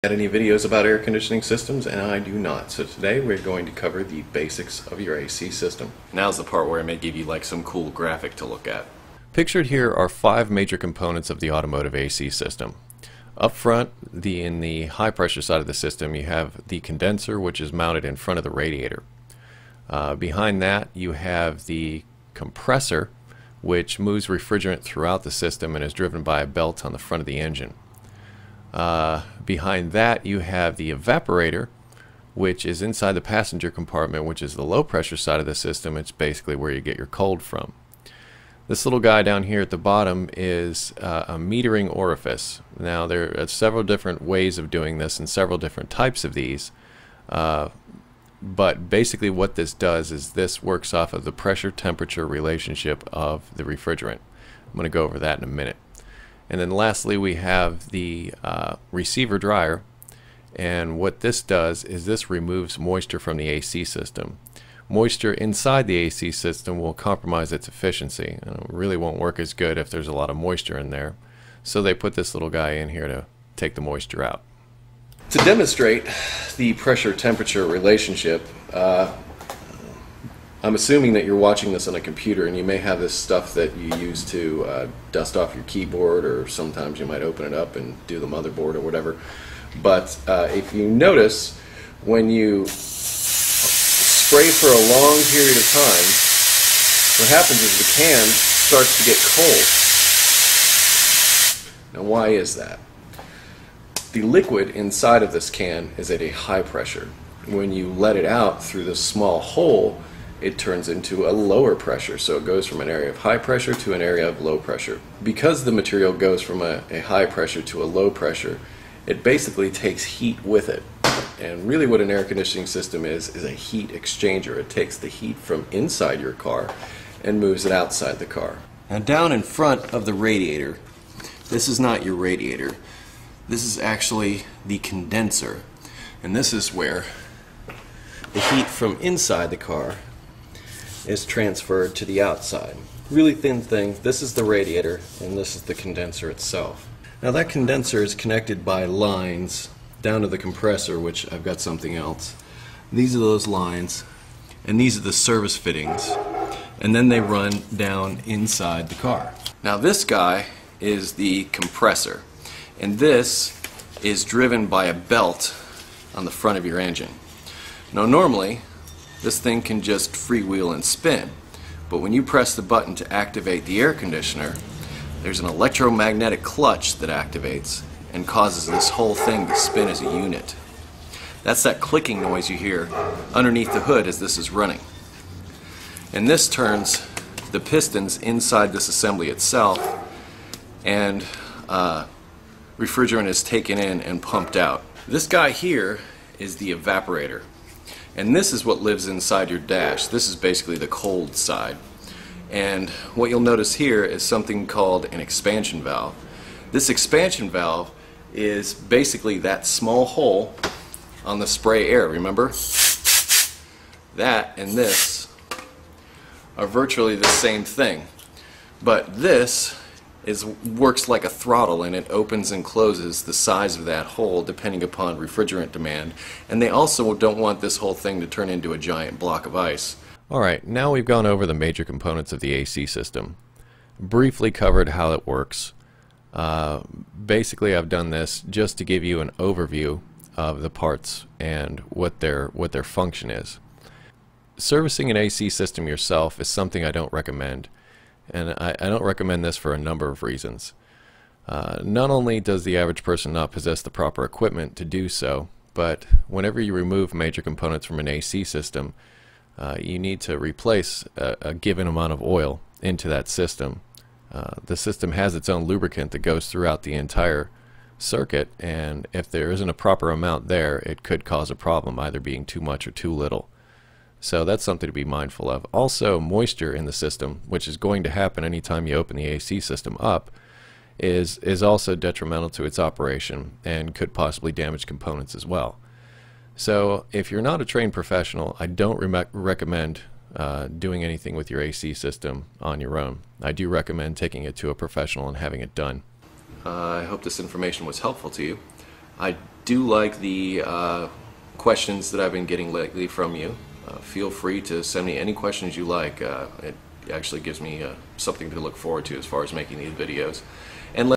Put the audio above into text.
Got any videos about air conditioning systems? And I do not. So today we're going to cover the basics of your AC system. Now's the part where I may give you like some cool graphic to look at. Pictured here are 5 major components of the automotive AC system. Up front, in the high pressure side of the system, you have the condenser, which is mounted in front of the radiator. Behind that, you have the compressor, which moves refrigerant throughout the system and is driven by a belt on the front of the engine. Behind that, you have the evaporator, which is inside the passenger compartment, which is the low pressure side of the system. It's basically where you get your cold from. This little guy down here at the bottom is a metering orifice. Now there are several different ways of doing this and several different types of these, but basically what this does is this works off of the pressure-temperature relationship of the refrigerant. I'm going to go over that in a minute. And then lastly, we have the receiver dryer, and what this does is this removes moisture from the AC system. Moisture inside the AC system will compromise its efficiency, and it really won't work as good if there's a lot of moisture in there. So they put this little guy in here to take the moisture out. To demonstrate the pressure-temperature relationship, I'm assuming that you're watching this on a computer, and you may have this stuff that you use to dust off your keyboard, or sometimes you might open it up and do the motherboard or whatever. But if you notice, when you spray for a long period of time, what happens is the can starts to get cold. Now, why is that? The liquid inside of this can is at a high pressure. When you let it out through this small hole, it turns into a lower pressure, so it goes from an area of high pressure to an area of low pressure. Because the material goes from a high pressure to a low pressure, it basically takes heat with it. And really what an air conditioning system is a heat exchanger. It takes the heat from inside your car and moves it outside the car. Now down in front of the radiator, this is not your radiator. This is actually the condenser. And this is where the heat from inside the car is transferred to the outside. Really thin thing. This is the radiator, and this is the condenser itself. Now that condenser is connected by lines down to the compressor, which I've got something else. These are those lines, and these are the service fittings, and then they run down inside the car. Now this guy is the compressor, and this is driven by a belt on the front of your engine. Now normally this thing can just freewheel and spin, but when you press the button to activate the air conditioner, there's an electromagnetic clutch that activates and causes this whole thing to spin as a unit. That's that clicking noise you hear underneath the hood as this is running. And this turns the pistons inside this assembly itself, and refrigerant is taken in and pumped out. This guy here is the evaporator, and this is what lives inside your dash. This is basically the cold side. And what you'll notice here is something called an expansion valve. This expansion valve is basically that small hole on the spray air, remember? That and this are virtually the same thing, but this works like a throttle, and it opens and closes the size of that hole depending upon refrigerant demand, and they also don't want this whole thing to turn into a giant block of ice. Alright, now we've gone over the major components of the AC system. Briefly covered how it works. Basically I've done this just to give you an overview of the parts and what their function is. Servicing an AC system yourself is something I don't recommend, and I don't recommend this for a number of reasons. Not only does the average person not possess the proper equipment to do so, but whenever you remove major components from an AC system, you need to replace a given amount of oil into that system. The system has its own lubricant that goes throughout the entire circuit, and if there isn't a proper amount there, it could cause a problem, either being too much or too little. So that's something to be mindful of. Also, moisture in the system, which is going to happen anytime you open the AC system up, is also detrimental to its operation and could possibly damage components as well. So if you're not a trained professional, I don't recommend doing anything with your AC system on your own. I do recommend taking it to a professional and having it done. I hope this information was helpful to you. I do like the questions that I've been getting lately from you. Feel free to send me any questions you like. It actually gives me something to look forward to as far as making these videos. And